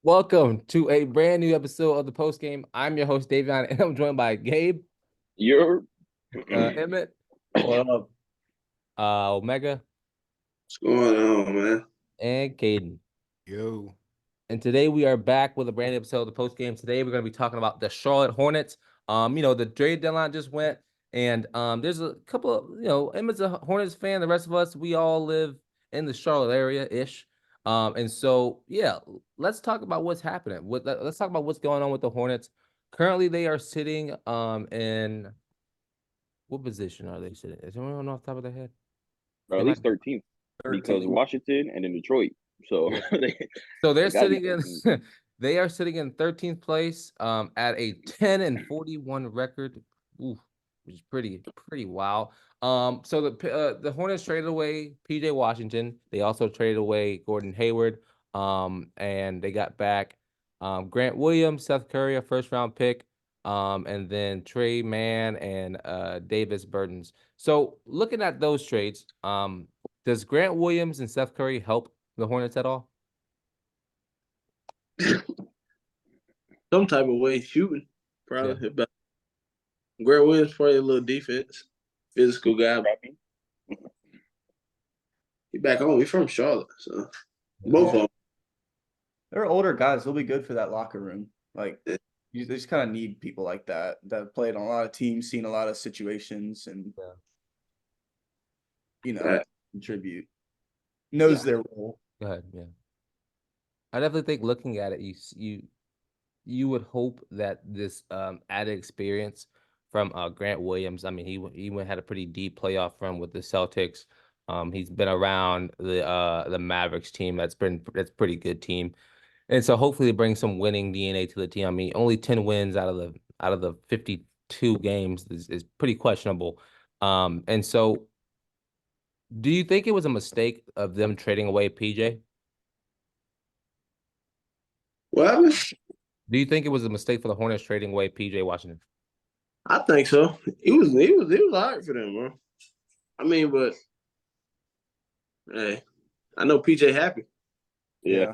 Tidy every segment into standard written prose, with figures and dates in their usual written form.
Welcome to a brand new episode of the post game. I'm your host, Davion, and I'm joined by Gabe, You're Emmett, What up? Omega, What's going on, man? and Kaden. Yo, And today we are back with a brand new episode of the post game. Today we're going to be talking about the Charlotte Hornets. The trade deadline just went, and there's a couple of, Emmett's a Hornets fan. The rest of us, we all live in the Charlotte area ish. And so yeah, let's talk about what's happening. Let's talk about what's going on with the Hornets. Currently, they are sitting in what position are they sitting? Is anyone off the top of their head? or at least 13th because 13. Washington and then Detroit. So Yeah. they, So they're they gotta be sitting in 13th. they are sitting in 13th place at a 10-41 record. Ooh, which is pretty wow. So the Hornets traded away PJ Washington. They also traded away Gordon Hayward. And they got back Grant Williams, Seth Curry, a first round pick, and then Trey Mann and Davis Burtons. So looking at those trades, does Grant Williams and Seth Curry help the Hornets at all? Some type of way shooting, probably. But Grant Williams probably a little defense, physical guy. He back home. He from Charlotte, so both of them. They're older guys. They'll be good for that locker room. Like, they just kind of need people like that have played on a lot of teams, seen a lot of situations, and contribute. Knows their role. Go ahead. Yeah, I definitely think looking at it, you would hope that this added experience from Grant Williams. I mean, he had a pretty deep playoff run with the Celtics. He's been around the Mavericks team. That's pretty good team. And so hopefully it brings some winning DNA to the team. I mean, only 10 wins out of the 52 games is pretty questionable. And so do you think it was a mistake of them trading away PJ? Well, Do you think it was a mistake for the Hornets trading away PJ Washington? I think so. It was all right for them, bro. I mean, but hey, I know PJ happy. Yeah.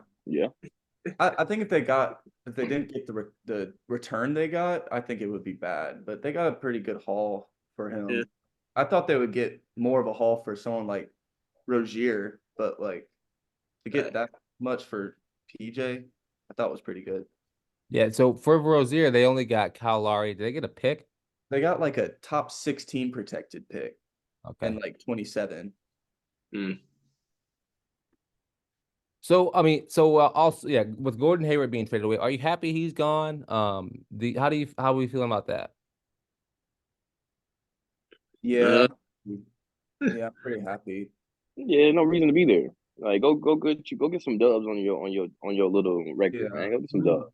I think if they didn't get the return they got, I think it would be bad. But they got a pretty good haul for him. Yeah. I thought they would get more of a haul for someone like Rozier, but like to get that much for PJ, I thought was pretty good. Yeah, so for Rozier, they only got Kyle Lowry. Did they get a pick? They got like a top 16 protected pick and Okay. like 27. So I mean, also yeah, with Gordon Hayward being traded away, are you happy he's gone? How are we feeling about that? Yeah. Yeah, I'm pretty happy. Yeah, no reason to be there. Like go get some dubs on your little record, man. Go get some dubs.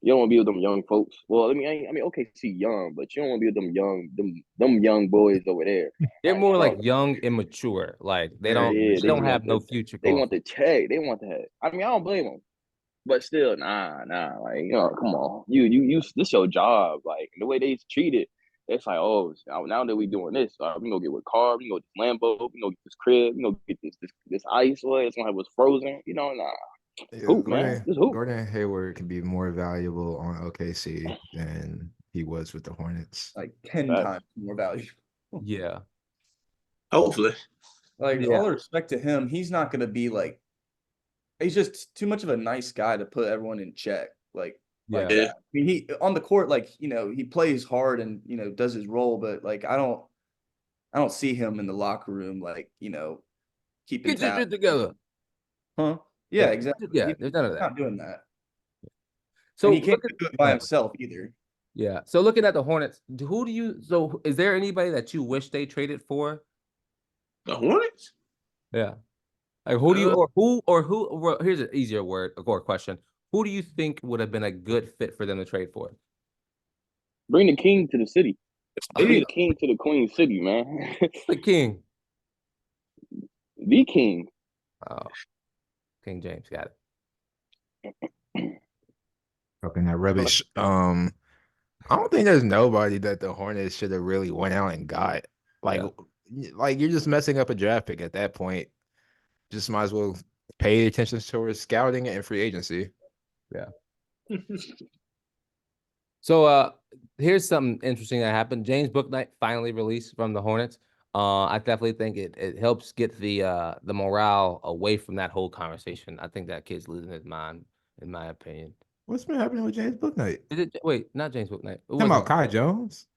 You don't want to be with them young folks. Well, I mean, OKC young, but you don't want to be with them young boys over there. They're more like young, immature. Like they don't have no future. They want the check. They want that. I mean, I don't blame them, but still, nah. Like, come on, you. This your job. Like the way they treat it, it's like, oh, now that we doing this, we gonna get with car, we gonna get this Lambo, we gonna get this crib, we gonna get this ice. What it's gonna have was frozen. Nah. yeah, Hoop, man. Just hoop. Gordon Hayward can be more valuable on OKC than he was with the Hornets. Like 10 times more valuable. Yeah. Hopefully. Like, all the respect to him, he's not going to be like, he's just too much of a nice guy to put everyone in check. Like that. I mean, he on the court, like, he plays hard and, does his role, but like, I don't see him in the locker room, like, keeping Get your shit tabs. together. Huh? Yeah, exactly. Yeah, there's none of that. Not doing that. So And he can't do it by himself either. Yeah. So looking at the Hornets, is there anybody that you wish they traded for? The Hornets? Yeah. Like here's an easier word or question. Who do you think would have been a good fit for them to trade for? Bring the king to the city. Bring the king to the Queen City, man. The king. The king. Oh. King James, got it. Talking that rubbish. I don't think there's nobody that the Hornets should have really went out and got. Like you're just messing up a draft pick at that point. Just might as well pay attention towards scouting and free agency. Yeah. So here's something interesting that happened. James Bouknight finally released from the Hornets. I definitely think it helps get the morale away from that whole conversation. I think that kid's losing his mind, in my opinion. What's been happening with James Bouknight? Is it wait, not James Bouknight. Who Talking was about Kai Jones?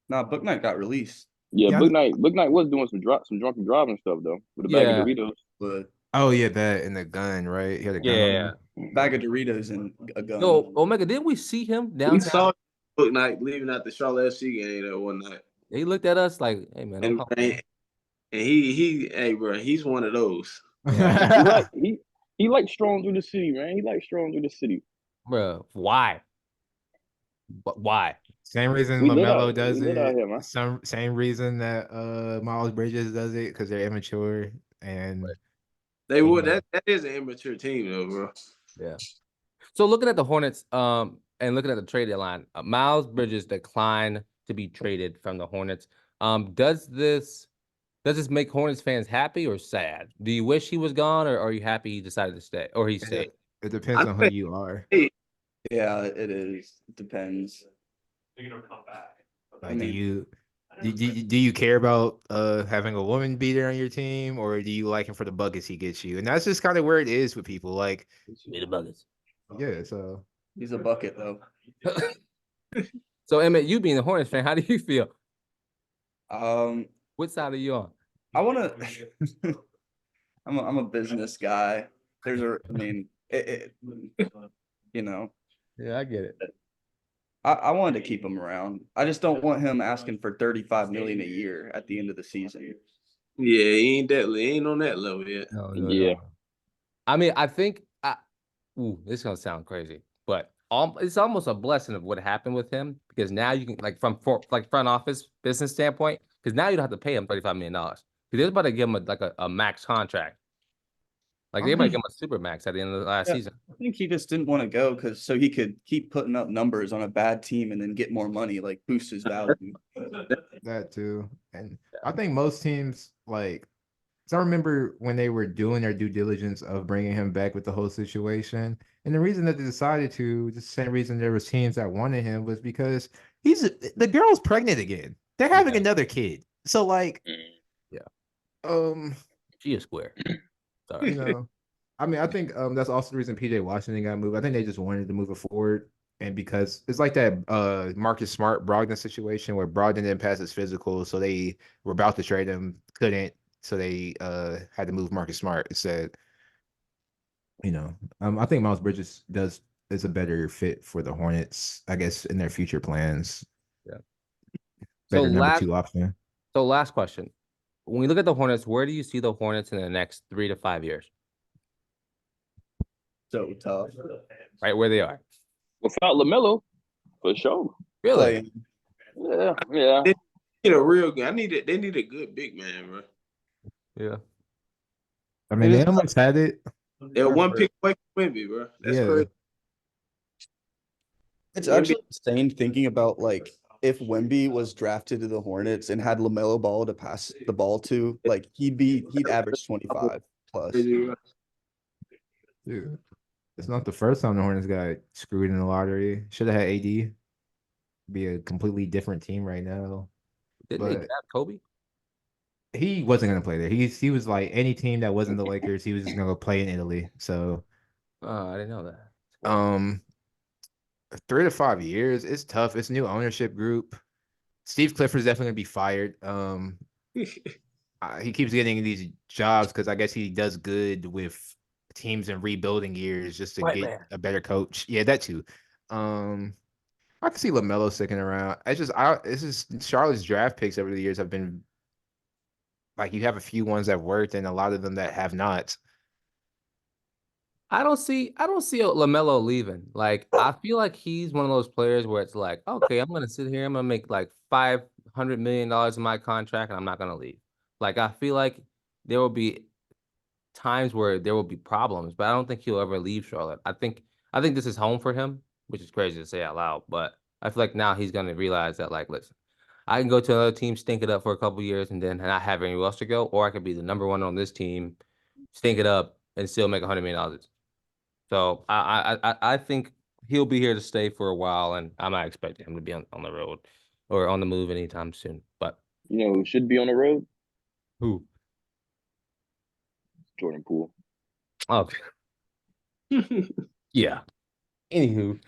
Nah, Bouknight got released. Yeah, Yeah, Bouknight was doing some drunken driving stuff though with a bag of Yeah. Doritos. But Oh yeah, that and the gun, right? He had a gun on Yeah. him. bag of Doritos and a gun. Yo, Omega, didn't we see him We downtown? saw Bouknight leaving out the Charlotte FC game that one night. He looked at us like, "Hey man, don't And, come." and he hey bro, he's one of those. He like strolling through the city, man. He like strolling through the city. Bro, why? But why? Same reason We lit LaMelo out. does We lit out it. here, man. Same reason that Miles Bridges does it because they're immature and They would that is an immature team though, bro. Yeah. So looking at the Hornets, and looking at the trade deadline, Miles Bridges declined to be traded from the Hornets. Does this make Hornets fans happy or sad? Do you wish he was gone, or are you happy he decided to stay, or he stayed? it depends on who you are. Yeah, it is. It depends. Like, do you care about having a woman be there on your team, or do you like him for the buckets he gets you? And that's just kind of where it is with people. Like, Be the buckets. yeah, so He's a bucket though. So Emmett, you being a Hornets fan, how do you feel? What side are you on? I want to. I'm a business guy. You know, Yeah, I get it. I wanted to keep him around. I just don't want him asking for $35 million a year at the end of the season. Yeah, he ain't on that level yet. No, Yeah. no. I mean, I think this is gonna sound crazy, but it's almost a blessing of what happened with him because now you can from front office business standpoint, because now you don't have to pay him $35 million. Because they're about to give him a max contract. Like they might give him a super max at the end of the last season. I think he just didn't want to go so he could keep putting up numbers on a bad team and then get more money, like boost his value. that too. And I think most teams like. So I remember when they were doing their due diligence of bringing him back with the whole situation, and the reason that they decided to, the same reason there was teams that wanted him was because the girl's pregnant again. They're having another kid, so like, She is square. Sorry. I mean, I think that's also the reason PJ Washington got moved. I think they just wanted to move it forward, and because it's like that Marcus Smart Brogdon situation where Brogdon didn't pass his physical, so they were about to trade him, couldn't. So they had to move Marcus Smart instead. I think Miles Bridges is a better fit for the Hornets, I guess, in their future plans. Yeah. Better number 2 option. So last question. When we look at the Hornets, where do you see the Hornets in the next 3 to 5 years? So tough. Right where they are. Without LaMelo, for sure. Really? Yeah. They need a real good. They need a good big man, bro. Yeah. I mean, they almost had it. They're one pick away from Wemby, bro. That's crazy. It's actually insane thinking about like if Wemby was drafted to the Hornets and had LaMelo Ball to pass the ball to, like he'd average 25 plus. Dude, it's not the first time the Hornets got screwed in the lottery. Should have had AD. Be a completely different team right now. Didn't they grab Kobe? He wasn't gonna play there. He was like any team that wasn't the Lakers, he was just gonna go play in Italy. So I didn't know that. 3 to 5 years, it's tough. It's a new ownership group. Steve Clifford's definitely gonna be fired. He keeps getting these jobs because I guess he does good with teams in rebuilding years just to get a better coach. Yeah, that too. I can see LaMelo sticking around. It's just Charlotte's draft picks over the years have been like you have a few ones that worked and a lot of them that have not. I don't see LaMelo leaving. Like I feel like he's one of those players where it's like, okay, I'm gonna sit here, I'm gonna make like $500 million in my contract, and I'm not gonna leave. Like I feel like there will be times where there will be problems, but I don't think he'll ever leave Charlotte. I think this is home for him, which is crazy to say out loud, but I feel like now he's gonna realize that, like, listen, I can go to another team, stink it up for a couple years, and then not have anywhere else to go, or I could be the number 1 on this team, stink it up, and still make $100 million. So I think he'll be here to stay for a while, and I'm not expecting him to be on the road or on the move anytime soon. But You know who should be on the road? who? Jordan Poole. Okay. Yeah. Anywho,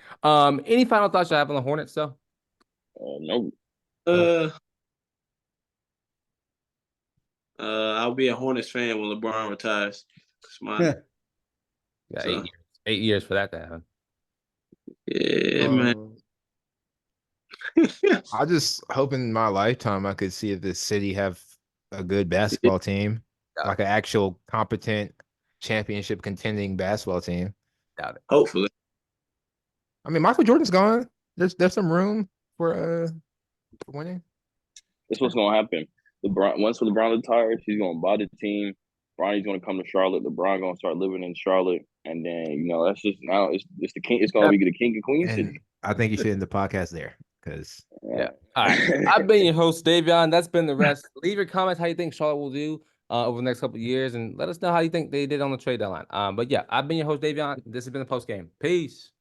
any final thoughts you have on the Hornets though? No. I'll be a Hornets fan when LeBron retires. Yeah, So. 8 years for that to happen. Yeah, man. I just hope in my lifetime I could see the city have a good basketball team, like an actual competent championship contending basketball team. Doubt it. Hopefully. I mean, Michael Jordan's gone. There's some room for winning. That's what's gonna happen. Once LeBron retires, he's gonna buy the team. Bronny's gonna come to Charlotte. LeBron gonna start living in Charlotte, and then that's just now it's the king. It's gonna be the king and queen And city. I think you should end the podcast there because Yeah. All right. I've been your host, Davion. That's been the rest. Leave your comments how you think Charlotte will do over the next couple of years, and let us know how you think they did on the trade deadline. But yeah, I've been your host, Davion. This has been the post game. Peace.